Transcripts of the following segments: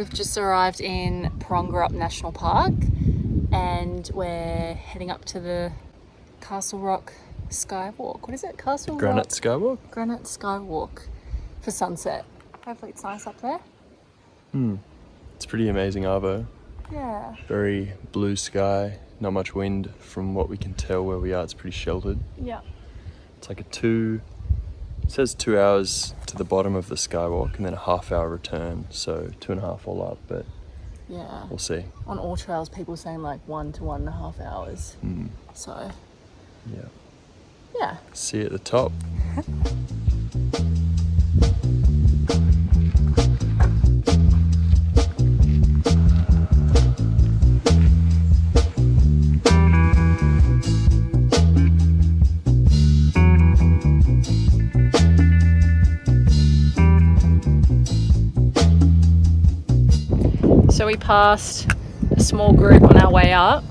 We've just arrived in Porongurup National Park and we're heading up to the Castle Rock Skywalk. What is it? Granite Skywalk? Granite Skywalk for sunset. Hopefully it's nice up there. It's pretty amazing, Arvo. Yeah. Very blue sky, not much wind from what we can tell where we are. It's pretty sheltered. Yeah. It's like it says 2 hours to the bottom of the skywalk and then a half-hour return, so 2.5 all up, but yeah, we'll see. On all trails, people saying like 1 to 1.5 hours. So yeah. See you at the top. So we passed a small group on our way up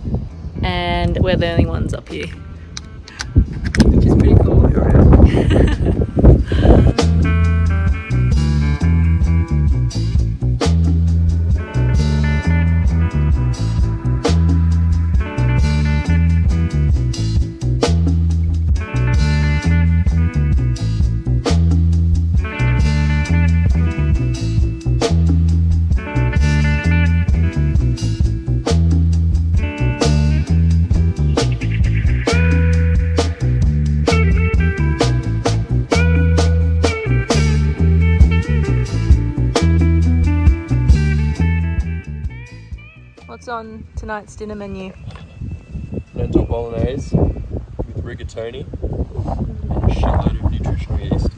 and we're the only ones up here, which is pretty cool. What's on tonight's dinner menu? Lentil bolognese with rigatoni and a shitload of nutritional yeast.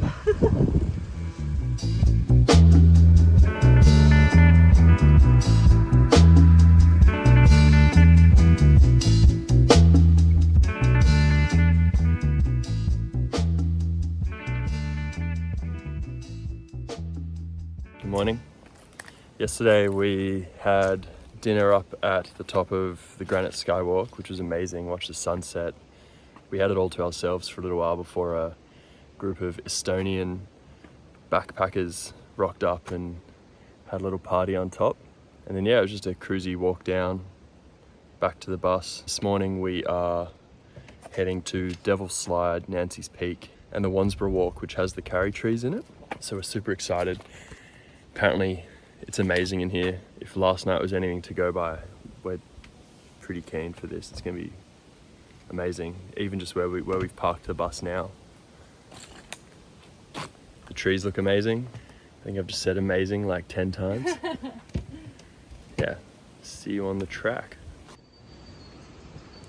Good morning. Yesterday we had dinner up at the top of the Granite Skywalk, which was amazing. Watched the sunset. We had it all to ourselves for a little while before a group of Estonian backpackers rocked up and had a little party on top. And then it was just a cruisy walk down back to the bus. This morning we are heading to Devil's Slide, Nancy's Peak, and the Wansbrough walk, which has the carry trees in it. So we're super excited. Apparently it's amazing in here. If last night was anything to go by, we're pretty keen for this. It's gonna be amazing. Even just where we've parked the bus now. The trees look amazing. I think I've just said amazing like 10 times. Yeah, see you on the track.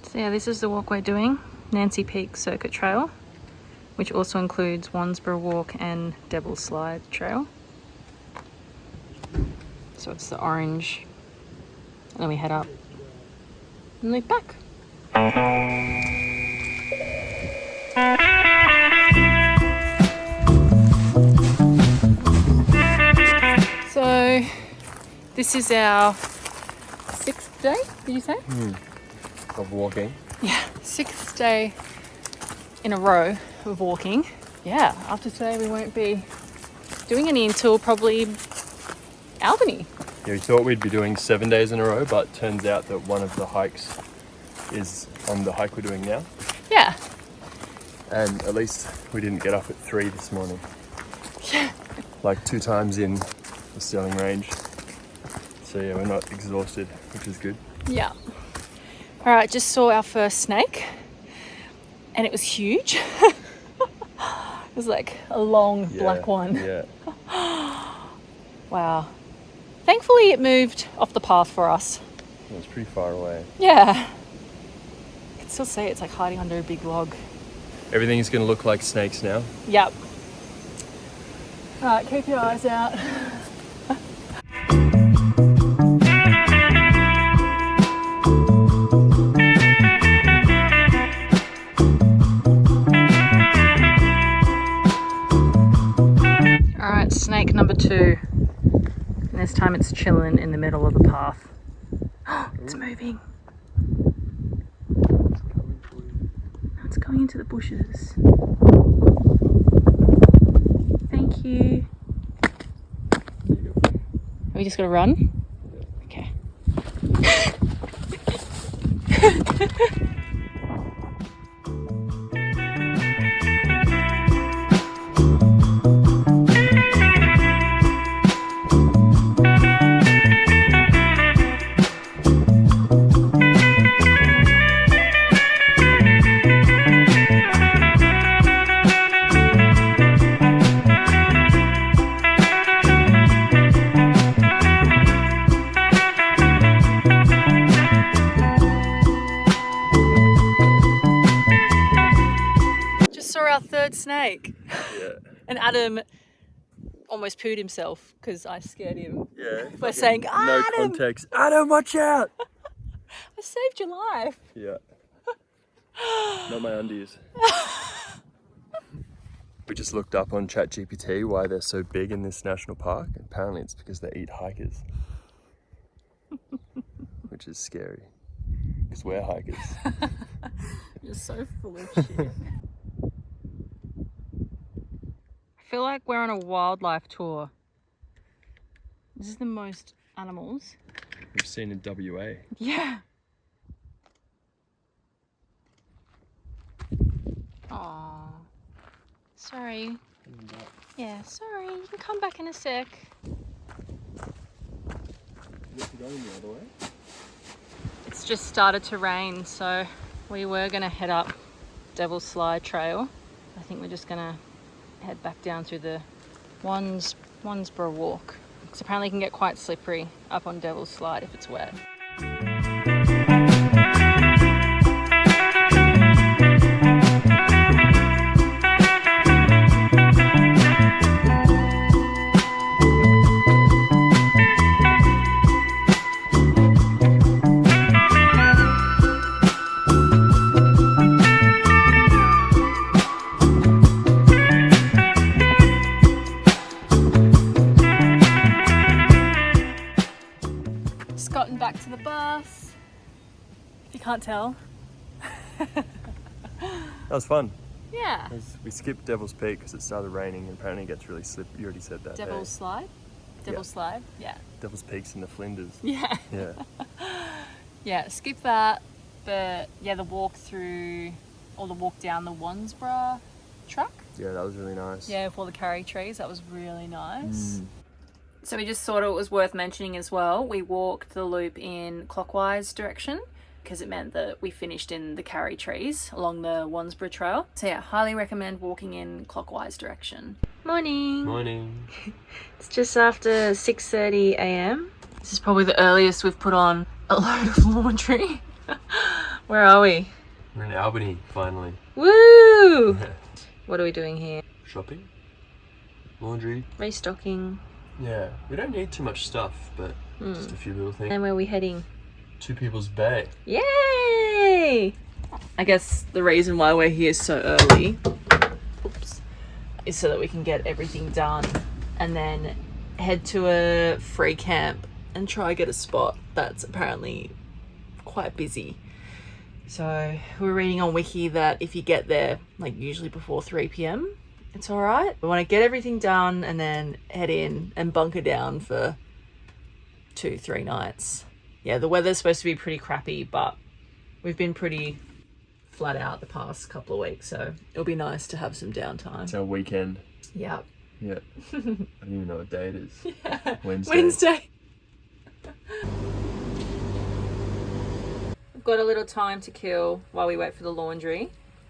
So yeah, this is the walk we're doing, Nancy Peak Circuit Trail, which also includes Wansbrough Walk and Devil's Slide Trail. So it's the orange, and then we head up and loop back. So this is our 6th day, did you say? Of walking. Yeah, 6th day in a row of walking. Yeah, after today we won't be doing any until probably Albany. Yeah, we thought we'd be doing 7 days in a row, but turns out that one of the hikes is on the hike we're doing now. Yeah. And at least we didn't get up at 3 this morning. Yeah. Like 2 times in the Stirling Range. So yeah, we're not exhausted, which is good. Yeah. All right, just saw our first snake and it was huge. It was like a long black one. Yeah. Wow. Thankfully it moved off the path for us. It was pretty far away. Yeah. I can still see it's like hiding under a big log. Everything's gonna look like snakes now. Yep. All right, keep your eyes out. All right, snake number 2. And this time it's chilling in the middle of the path. It's moving. It's going into the bushes. Thank you. Are we just gonna run? Third snake. Yeah. And Adam almost pooed himself because I scared him. Yeah. By saying, no Adam! context. Adam, watch out! I saved your life. Yeah. Not my undies. We just looked up on ChatGPT why they're so big in this national park. Apparently it's because they eat hikers. Which is scary. Because we're hikers. You're so full of shit. I feel like we're on a wildlife tour. This is the most animals We've seen in WA. Yeah. Aww. Sorry. Yeah, sorry. You can come back in a sec. It's just started to rain, so we were going to head up Devil's Slide Trail. I think we're just going to head back down through the Wansbrough walk. Because apparently it can get quite slippery up on Devil's Slide if it's wet. Back to the bus, if you can't tell. That was fun. Yeah. We skipped Devil's Peak because it started raining and apparently it gets really slippery. You already said that. Devil's Slide? Devil's Slide? Yeah. Devil's Peak's in the Flinders. Yeah. Yeah. Yeah, skip that. But yeah, the walk through, or the walk down the Wansbrough track. Yeah, that was really nice. Yeah, for the carry trees, that was really nice. So we just thought it was worth mentioning as well. We walked the loop in clockwise direction because it meant that we finished in the carry trees along the Wansbrough Trail. So yeah, highly recommend walking in clockwise direction. Morning. Morning. It's just after 6:30 a.m. This is probably the earliest we've put on a load of laundry. Where are we? We're in Albany, finally. Woo! What are we doing here? Shopping. Laundry. Restocking. Yeah, we don't need too much stuff, but just a few little things. And where are we heading? Two People's Bay. Yay! I guess the reason why we're here so early, is so that we can get everything done and then head to a free camp and try get a spot that's apparently quite busy. So we're reading on Wiki that if you get there, like usually before 3 p.m, it's all right. We want to get everything done and then head in and bunker down for 2-3 nights. Yeah, the weather's supposed to be pretty crappy, but we've been pretty flat out the past couple of weeks, so it'll be nice to have some downtime. It's our weekend. Yep. Yeah. I don't even know what day it is. Yeah. Wednesday. We've got a little time to kill while we wait for the laundry.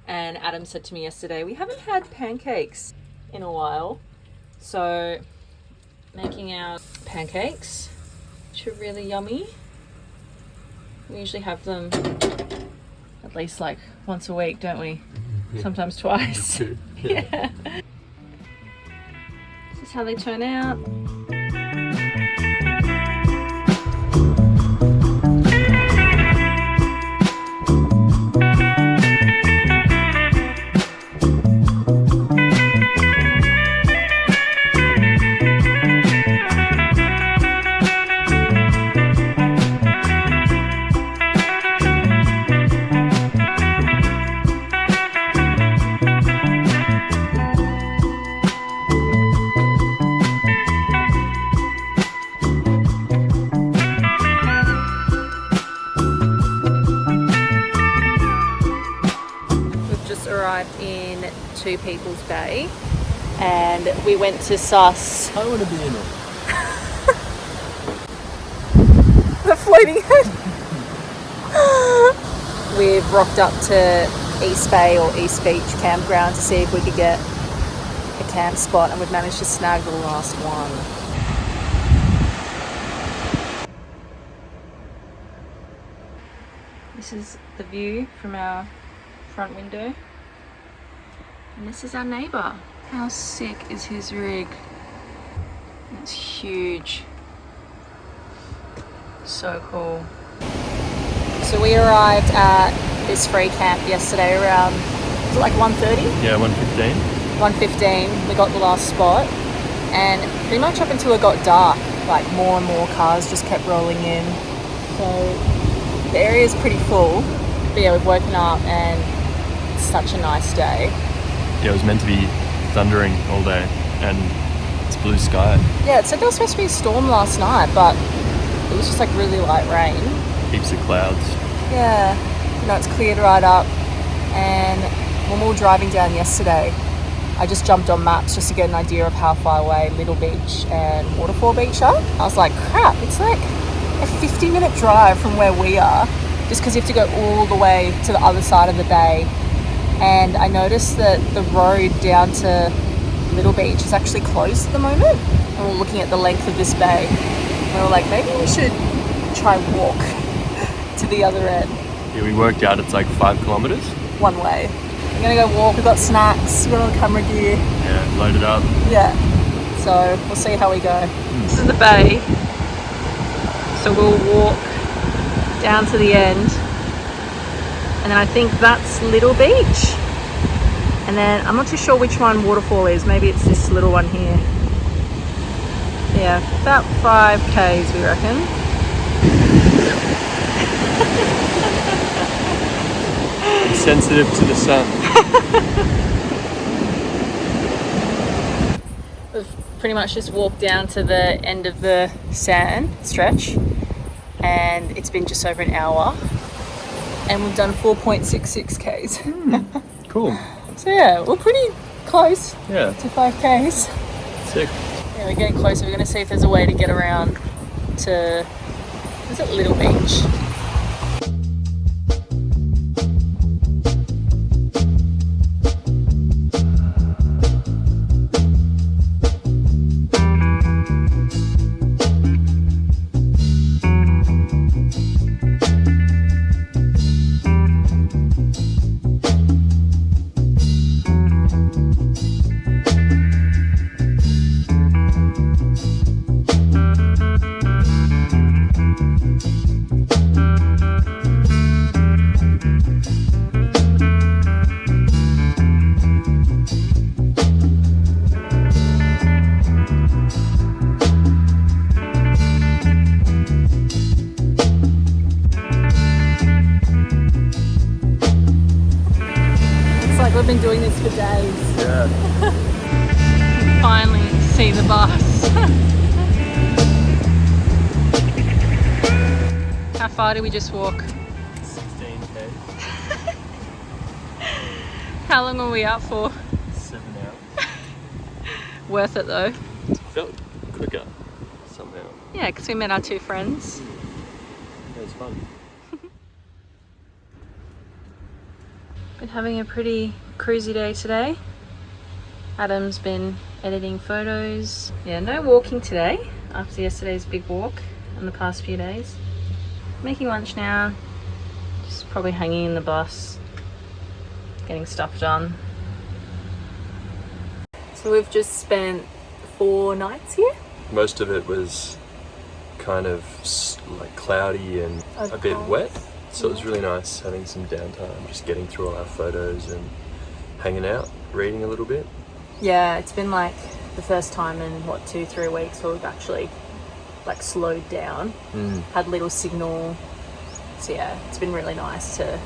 And Adam said to me yesterday, we haven't had pancakes in a while. So, making our pancakes, which are really yummy. We usually have them at least like once a week, don't we? Yeah. Sometimes twice. Yeah. This is how they turn out. just arrived in Two People's Bay and we went to suss. I want to be in it. The floating head. We've rocked up to East Bay or East Beach Campground to see if we could get a camp spot, and we've managed to snag the last one. This is the view from our front window. And this is our neighbour. How sick is his rig? It's huge. So cool. So we arrived at this free camp yesterday around, was it like 1:30? Yeah, 1:15. 1:15, we got the last spot, and pretty much up until it got dark, like more and more cars just kept rolling in. So the area is pretty full, but yeah, we've woken up and it's such a nice day. Yeah, it was meant to be thundering all day, and it's blue sky. Yeah, it said there was supposed to be a storm last night, but it was just like really light rain. Heaps of clouds. Yeah, you know, it's cleared right up. And when we were driving down yesterday, I just jumped on maps just to get an idea of how far away Little Beach and Waterfall Beach are. I was like, crap, it's like a 50-minute drive from where we are, just because you have to go all the way to the other side of the bay. And I noticed that the road down to Little Beach is actually closed at the moment. And we're looking at the length of this bay. And we were like, maybe we should try walk to the other end. Yeah, we worked out it's like 5 kilometers. One way. We're gonna go walk. We've got snacks. We've got all the camera gear. Yeah, loaded up. Yeah. So we'll see how we go. This is the bay. So we'll walk down to the end. And then I think that's Little Beach. And then I'm not too sure which one Waterfall is. Maybe it's this little one here. Yeah, about 5 Ks we reckon. I'm sensitive to the sun. We've pretty much just walked down to the end of the sand stretch, and it's been just over an hour, and we've done 4.66 Ks. Cool. So yeah, we're pretty close Yeah. to 5 Ks. Sick. Yeah, we're getting closer. We're going to see if there's a way to get around to, is it Little Beach? We've been doing this for days. Yeah. Finally see the bus. How far did we just walk? 16K. How long were we out for? 7 hours. Worth it though. It felt quicker somehow. Yeah, because we met our 2 friends. It was fun. Been having a pretty cruisy day today. Adam's been editing photos. Yeah, no walking today after yesterday's big walk and the past few days. Making lunch now. Just probably hanging in the bus, getting stuff done. So we've just spent 4 nights here. Most of it was kind of like cloudy and a bit wet. So it was really nice having some downtime, just getting through all our photos and hanging out, reading a little bit. Yeah, it's been like the first time in 2-3 weeks where we've actually like slowed down, had little signal. So yeah, it's been really nice to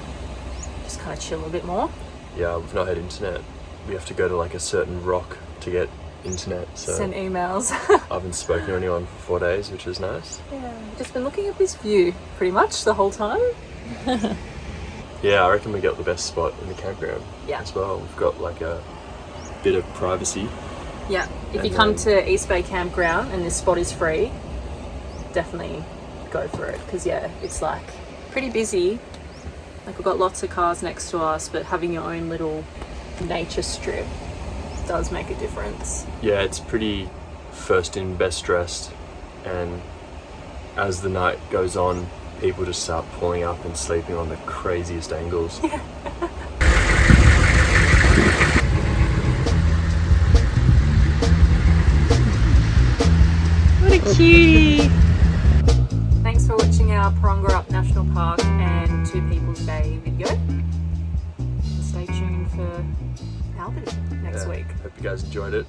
just kind of chill a bit more. Yeah, we've not had internet. We have to go to like a certain rock to get internet. So send emails. I haven't spoken to anyone for 4 days, which is nice. Yeah, just been looking at this view pretty much the whole time. Yeah, I reckon we got the best spot in the campground Yeah. as well. We've got like a bit of privacy. Yeah, if you And come then- to East Bay Campground and this spot is free, definitely go for it, because yeah, it's like pretty busy. Like we've got lots of cars next to us, but having your own little nature strip does make a difference. Yeah, it's pretty first in, best dressed, and as the night goes on, people just start pulling up and sleeping on the craziest angles. What a cutie! Thanks for watching our Porongurup National Park and Two People's Bay video. Stay tuned for Albany next Yeah, week. Hope you guys enjoyed it.